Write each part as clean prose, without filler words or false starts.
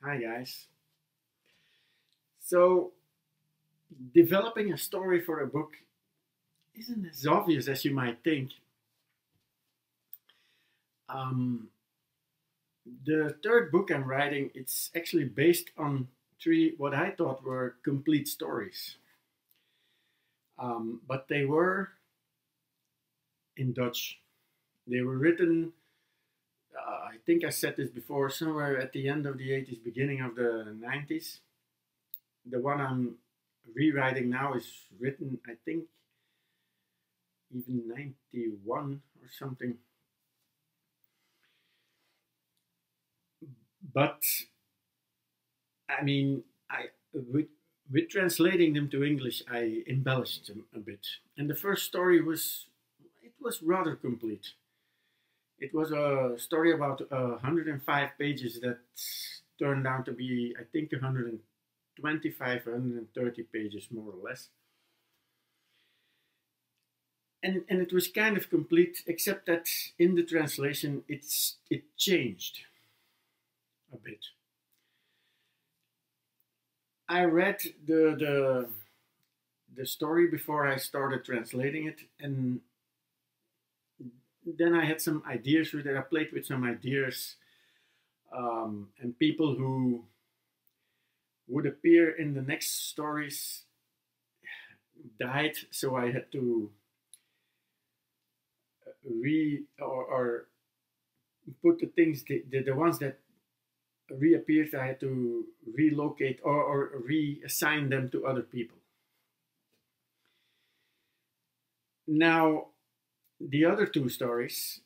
Hi guys. So, developing a story for a book isn't as obvious as you might think. Um, the third book I'm writing, it's actually based on three what I thought were complete stories. But they were in Dutch. They were written, I think I said this before, somewhere at the end of the 80s, beginning of the 90s. The one I'm rewriting now is written, I think, even 91 or something. But I mean, I with translating them to English, I embellished them a bit. And the first story was rather complete. It was a story about 105 pages that turned out to be, I think, 125, 130 pages more or less. And it was kind of complete, except that in the translation, it changed a bit. I read the story before I started translating it, and then I had some ideas with it. I played with some ideas, and people who would appear in the next stories died, so I had to or put the things the ones that reappeared. I had to relocate or reassign them to other people. Now, the other two stories,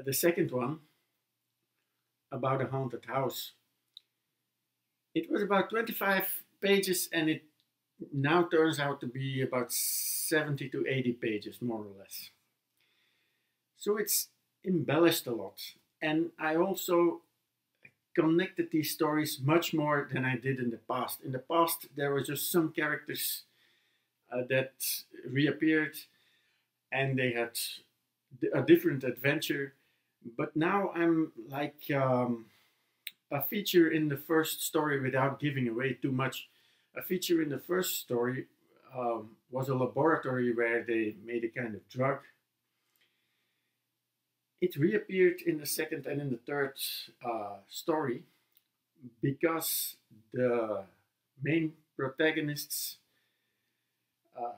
the second one about a haunted house, it was about 25 pages and it now turns out to be about 70 to 80 pages, more or less. So it's embellished a lot. And I also connected these stories much more than I did in the past. In the past, there were just some characters that reappeared and they had a different adventure. But now I'm like a feature in the first story without giving away too much. A feature in the first story was a laboratory where they made a kind of drug. It reappeared in the second and in the third story because the main protagonists uh,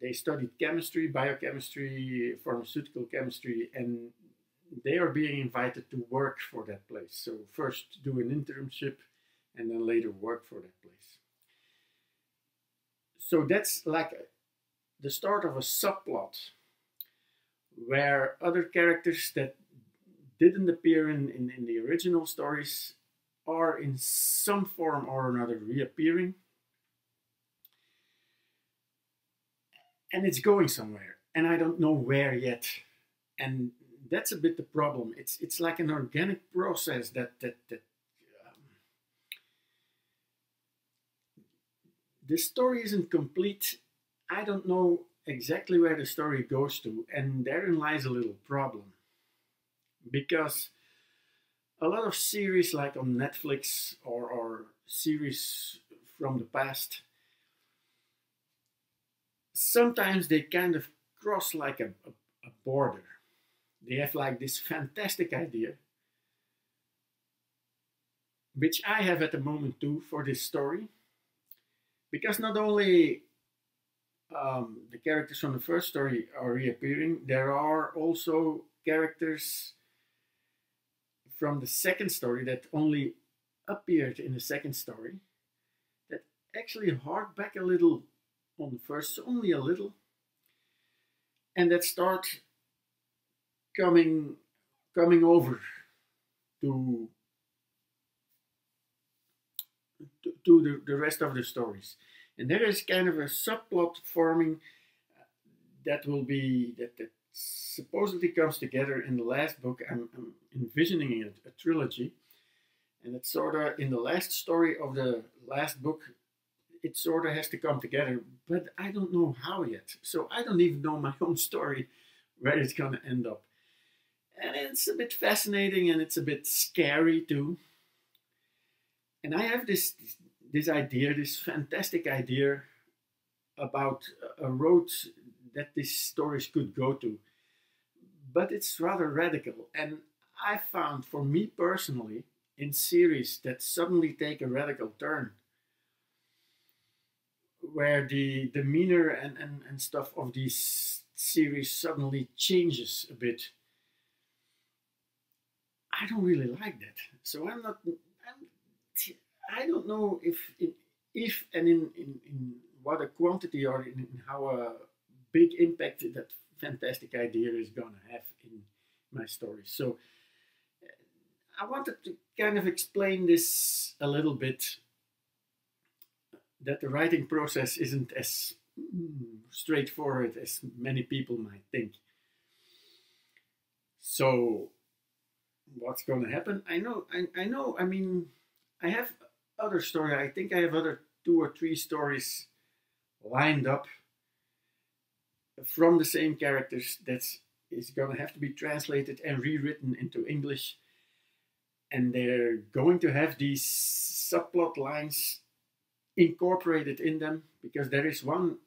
they studied chemistry, biochemistry, pharmaceutical chemistry, and they are being invited to work for that place. So first do an internship, and then later work for that place. So that's like the start of a subplot where other characters that didn't appear in the original stories are in some form or another reappearing, and it's going somewhere and I don't know where yet. And that's a bit the problem. It's like an organic process that the story isn't complete. I don't know exactly where the story goes to, and therein lies a little problem. Because a lot of series, like on Netflix or series from the past, sometimes they kind of cross like a border. They have like this fantastic idea, which I have at the moment too for this story, because not only the characters from the first story are reappearing, there are also characters from the second story that only appeared in the second story that actually hark back a little on the first, so only a little, and that start coming over to the rest of the stories. And there is kind of a subplot forming that will be that supposedly comes together in the last book. I'm envisioning a trilogy, and it's sort of in the last story of the last book. It sort of has to come together, but I don't know how yet. So I don't even know my own story where it's going to end up. And it's a bit fascinating and it's a bit scary too. And I have this idea, this fantastic idea about a road that these stories could go to, but it's rather radical. And I found, for me personally, in series that suddenly take a radical turn, where the demeanor and stuff of these series suddenly changes a bit, I don't really like that. So I don't know if and in what a quantity or in how a big impact that fantastic idea is gonna have in my story. So I wanted to kind of explain this a little bit, that the writing process isn't as straightforward as many people might think. So what's going to happen? I know. I mean, I have other story. I think I have other 2 or 3 stories lined up from the same characters that is going to have to be translated and rewritten into English, and they're going to have these subplot lines incorporated in them, because there is one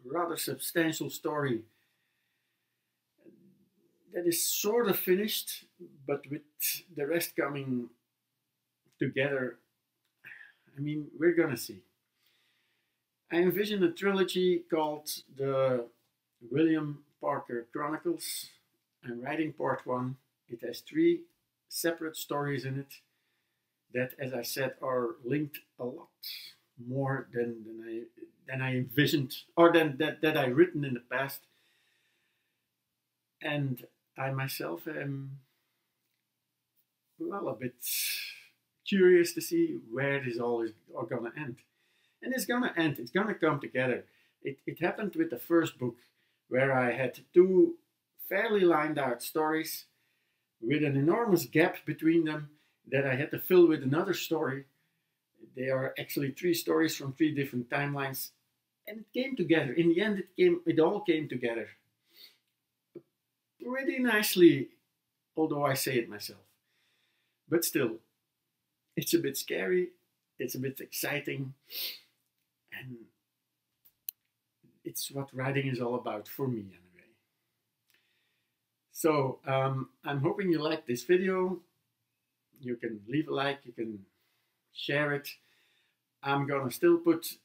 rather substantial story that is sort of finished, but with the rest coming together. I mean, we're gonna see. I envision a trilogy called the William Parker Chronicles. I'm writing part 1. It has 3 separate stories in it that, as I said, are linked a lot more than I envisioned, or that I written in the past. And I myself am, well, a bit curious to see where this all is gonna end. And it's gonna end. It's gonna come together. It happened with the first book, where I had 2 fairly lined out stories with an enormous gap between them that I had to fill with another story. They are actually 3 stories from 3 different timelines, and it came together. In the end, it all came together pretty nicely, although I say it myself. But still, it's a bit scary, it's a bit exciting, and it's what writing is all about for me anyway. So I'm hoping you liked this video. You can leave a like, you can share it. I'm gonna still put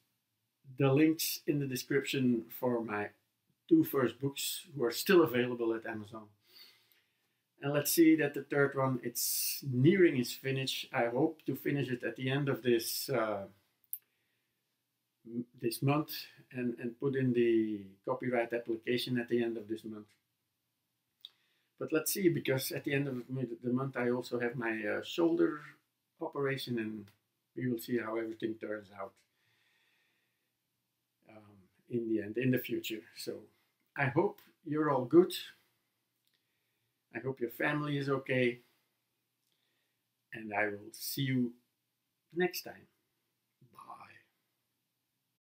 the links in the description for my 2 first books, who are still available at Amazon. And let's see that the 3rd one, it's nearing its finish. I hope to finish it at the end of this this month, and put in the copyright application at the end of this month. But let's see, because at the end of the month I also have my shoulder operation, and we will see how everything turns out in the end, in the future. So I hope you're all good. I hope your family is okay. And I will see you next time.